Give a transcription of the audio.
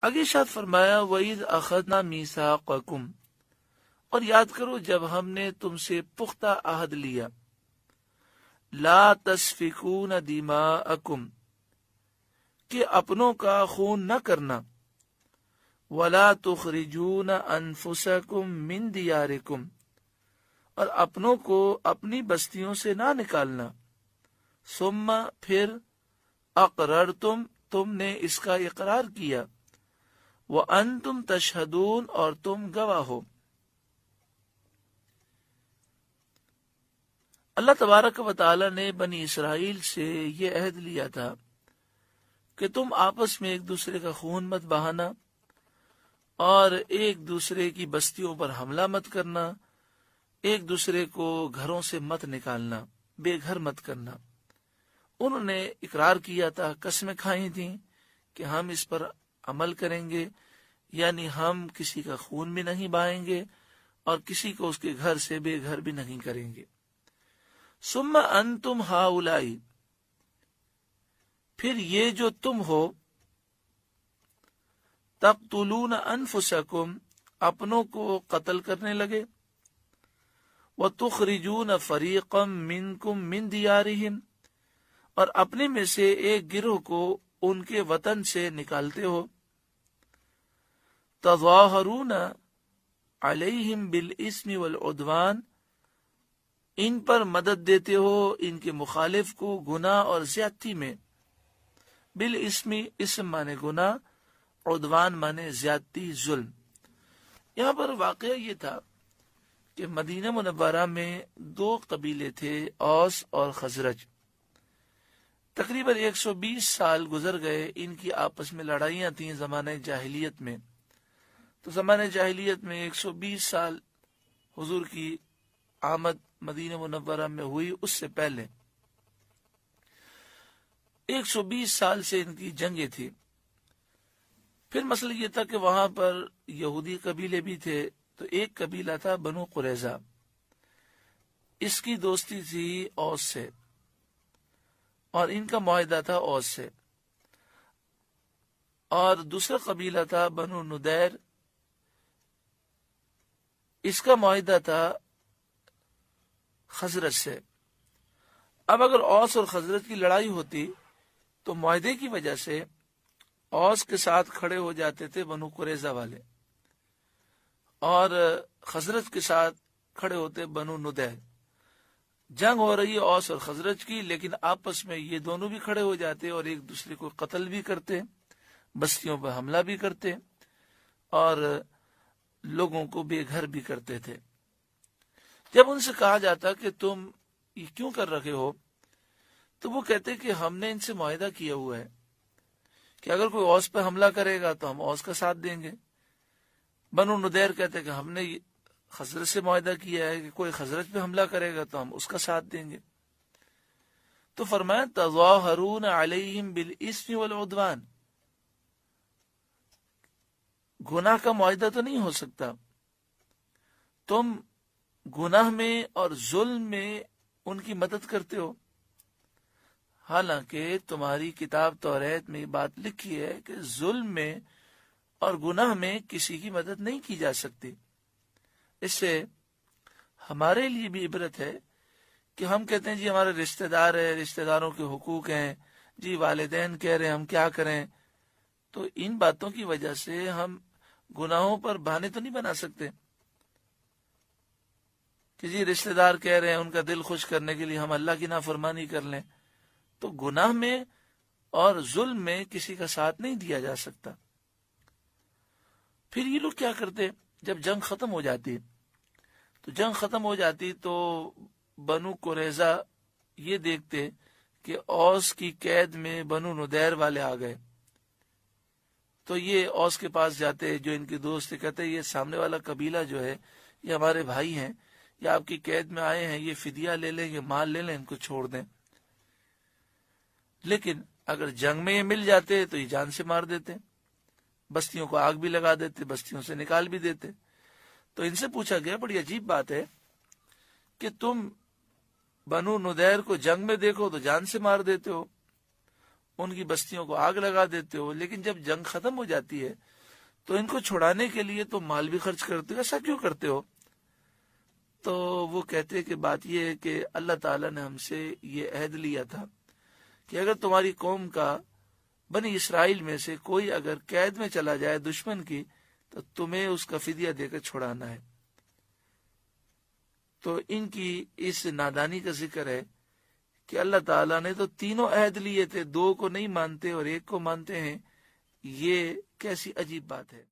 آگے ارشاد فرمایا وَإِذْ أَخَذْنَا مِيثَاقَكُمْ، اور یاد کرو جب ہم نے تم سے پختہ عہد لیا، لا تسفکون دماءکم، کہ اپنوں کا خون نہ کرنا، ولا تخرجون انفسکم من دیارکم، اور اپنوں کو اپنی بستیوں سے نہ نکالنا، ثم پھر اقررتم، تم نے اس کا اقرار کیا، وانتم تشہدون، اور تم گواہ ہو۔ اللہ تبارک و تعالی نے بنی اسرائیل سے یہ عہد لیا تھا کہ تم آپس میں ایک دوسرے کا خون مت بہانا، اور ایک دوسرے کی بستیوں پر حملہ مت کرنا، ایک دوسرے کو گھروں سے مت نکالنا، بے گھر مت کرنا۔ انہوں نے اقرار کیا تھا، قسمیں کھائی تھیں کہ ہم اس پر عمل کریں گے، یعنی ہم کسی کا خون بھی نہیں بہائیں گے اور کسی کو اس کے گھر سے بے گھر بھی نہیں کریں گے۔ ثم انتم ہؤلاء، پھر یہ جو تم ہو، تقتلون انفسکم، اپنوں کو قتل کرنے لگے، وتخرجون فریقا منکم من دیارہم، اور اپنے میں سے ایک گروہ کو ان کے وطن سے نکالتے ہو، تظاہرون علیہم بالاسم والعدوان، ان پر مدد دیتے ہو ان کے مخالف کو گناہ اور زیادتی میں۔ بالاسم، اسم مانے گناہ، عدوان مانے زیادتی، ظلم۔ یہاں پر واقعہ یہ تھا کہ مدینہ منورہ میں دو قبیلے تھے، اوس اور خزرج۔ تقریباً 120 سال گزر گئے، ان کی آپس میں لڑائیاں تھیں زمانہ جاہلیت میں۔ تو زمانہ جاہلیت میں 120 سال حضور کی آمد مدینہ منورہ میں ہوئی، اس سے پہلے 120 سال سے ان کی جنگیں تھی۔ پھر مسئلہ یہ تھا کہ وہاں پر یہودی قبیلے بھی تھے، تو ایک قبیلہ تھا بنو قریظہ، اس کی دوستی تھی اوس سے، اور ان کا معاہدہ تھا اوس سے۔ اور دوسرا قبیلہ تھا بنو ندیر، اس کا معاہدہ تھا خزرج سے۔ اب اگر اوس اور خزرج کی لڑائی ہوتی تو معاہدے کی وجہ سے اوس کے ساتھ کھڑے ہو جاتے تھے بنو قریظہ والے، اور خزرج کے ساتھ کھڑے ہوتے بنو ندیر۔ جنگ ہو رہی ہے اوس اور خزرج کی، لیکن آپس میں یہ دونوں بھی کھڑے ہو جاتے اور ایک دوسرے کو قتل بھی کرتے، بستیوں پر حملہ بھی کرتے، اور لوگوں کو بے گھر بھی کرتے تھے۔ جب ان سے کہا جاتا کہ تم یہ کیوں کر رہے ہو، تو وہ کہتے کہ ہم نے ان سے معاہدہ کیا ہوا ہے کہ اگر کوئی اوس پہ حملہ کرے گا تو ہم اوس کا ساتھ دیں گے۔ بنو ندیر کہتے کہ ہم نے خزرج سے معاہدہ کیا ہے کہ کوئی خزرج پہ حملہ کرے گا تو ہم اس کا ساتھ دیں گے۔ تو فرمایا تظاہرون علیہم بالاسم والعدوان، گناہ کا معاہدہ تو نہیں ہو سکتا، تم گناہ میں اور ظلم میں ان کی مدد کرتے ہو، حالانکہ تمہاری کتاب توریت میں یہ بات لکھی ہے کہ ظلم میں اور گناہ میں کسی کی مدد نہیں کی جا سکتی۔ اس سے ہمارے لیے بھی عبرت ہے کہ ہم کہتے ہیں جی ہمارے رشتہ دار ہیں، رشتہ داروں کے حقوق ہیں، جی والدین کہہ رہے ہیں ہم کیا کریں، تو ان باتوں کی وجہ سے ہم گناہوں پر بہانے تو نہیں بنا سکتے کہ جی رشتہ دار کہہ رہے ہیں، ان کا دل خوش کرنے کے لیے ہم اللہ کی نافرمانی کر لیں۔ تو گناہ میں اور ظلم میں کسی کا ساتھ نہیں دیا جا سکتا۔ پھر یہ لوگ کیا کرتے، جب جنگ ختم ہو جاتی تو بنو قریظہ یہ دیکھتے کہ اوس کی قید میں بنو ندیر والے آ گئے، تو یہ اوس کے پاس جاتے جو ان کے دوست کہتے یہ سامنے والا قبیلہ جو ہے یہ ہمارے بھائی ہیں، یہ آپ کی قید میں آئے ہیں، یہ فدیہ لے لیں، یہ مال لے لیں، ان کو چھوڑ دیں۔ لیکن اگر جنگ میں یہ مل جاتے تو یہ جان سے مار دیتے، بستیوں کو آگ بھی لگا دیتے، بستیوں سے نکال بھی دیتے۔ تو ان سے پوچھا گیا، بڑی عجیب بات ہے کہ تم بنو ندیر کو جنگ میں دیکھو تو جان سے مار دیتے ہو، ان کی بستیوں کو آگ لگا دیتے ہو، لیکن جب جنگ ختم ہو جاتی ہے تو ان کو چھڑانے کے لیے تو مال بھی خرچ کرتے ہو، ایسا کیوں کرتے ہو؟ تو وہ کہتے کہ بات یہ ہے کہ اللہ تعالیٰ نے ہم سے یہ عہد لیا تھا کہ اگر تمہاری قوم کا بنی اسرائیل میں سے کوئی اگر قید میں چلا جائے دشمن کی تو تمہیں اس کا فدیہ دے کر چھڑانا ہے۔ تو ان کی اس نادانی کا ذکر ہے کہ اللہ تعالیٰ نے تو تینوں عہد لیے تھے، دو کو نہیں مانتے اور ایک کو مانتے ہیں، یہ کیسی عجیب بات ہے۔